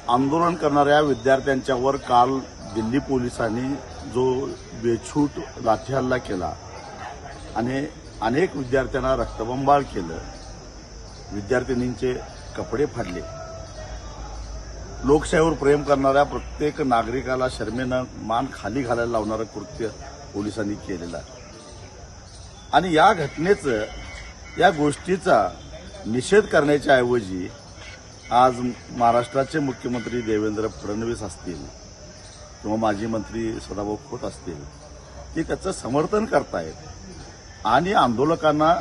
आंदोलन करणाऱ्या विद्यार्थ्यांच्यावर काल दिल्ली पोलिसांनी जो बेछूट लाठीहल्ला केला आणि अनेक विद्यार्थ्यांना रक्तबंबाळ केलं, विद्यार्थिनींचे कपडे फाडले, लोकशाहीवर प्रेम करणाऱ्या प्रत्येक नागरिकाला शर्मेनं मान खाली घालायला लावणारं कृत्य पोलिसांनी केलेलं आहे. आणि या घटनेचं, या गोष्टीचा निषेध करण्याच्या ऐवजी आज महाराष्ट्राचे मुख्यमंत्री देवेंद्र फडणवीस असतील किंवा माजी मंत्री सदाभाऊ खोत असतील, ते त्याचं समर्थन करतायत आणि आंदोलकांना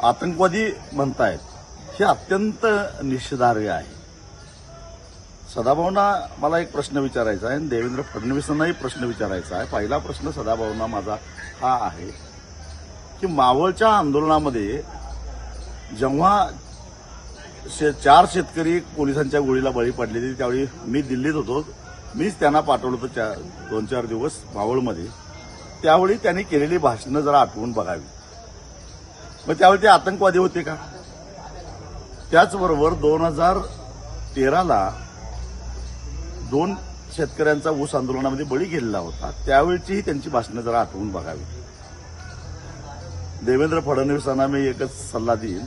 आतंकवादी म्हणतायत. हे अत्यंत निषेधार्ह आहे. सदाभाऊंना मला एक प्रश्न विचारायचा आहे आणि देवेंद्र फडणवीसांनाही प्रश्न विचारायचा आहे. पहिला प्रश्न सदाभाऊंना माझा हा आहे की मावळच्या आंदोलनामध्ये जेव्हा 4 शेतकरी पोलिसांच्या गोळीला बळी पडलेले, त्यावेळी मी दिल्लीत होतो, मीच त्यांना पाठवलं होतं 2-4 दिवस मावळमध्ये. त्यावेळी त्यांनी केलेली भाषणं जरा आठवून बघावी. मग त्यावेळी ते आतंकवादी होते का? त्याचबरोबर 2013ला 2 शेतकऱ्यांचा ऊस आंदोलनामध्ये बळी गेलेला होता, त्यावेळीचीही त्यांची भाषणं जरा आठवून बघावी. देवेंद्र फडणवीसांना मी एकच सल्ला देईन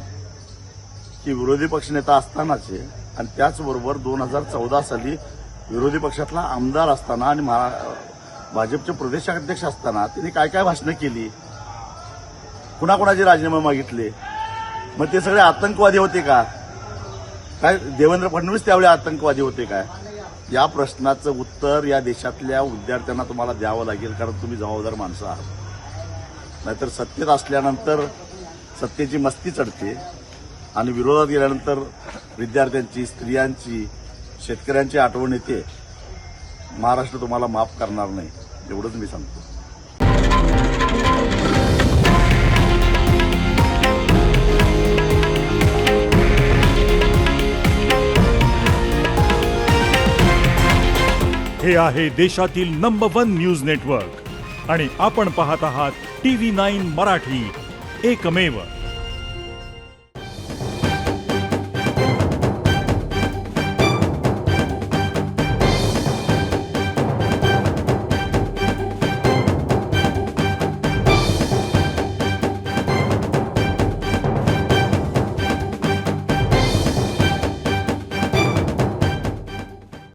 की विरोधी पक्षनेता असतानाचे आणि त्याचबरोबर 2014 साली विरोधी पक्षातला आमदार असताना आणि भाजपचे प्रदेशाध्यक्ष असताना त्यांनी काय काय भाषणं केली, कुणाकुणाचे राजीनामे मागितले, मग ते सगळे आतंकवादी होते का? काय देवेंद्र फडणवीस त्यावेळी आतंकवादी होते काय? या प्रश्नाचं उत्तर या देशातल्या विद्यार्थ्यांना तुम्हाला द्यावं लागेल, कारण तुम्ही जबाबदार माणसं आहात. नाहीतर सत्तेत असल्यानंतर सत्तेची मस्ती चढते आणि विरोधात गेल्यानंतर विद्यार्थ्यांची, स्त्रियांची, शेतकऱ्यांची आठवण येते. महाराष्ट्र तुम्हाला माफ करणार नाही, एवढंच मी सांगतो. हे आहे देशातील नंबर 1 न्यूज नेटवर्क आणि आपण पाहत आहात TV9 मराठी, एकमेव.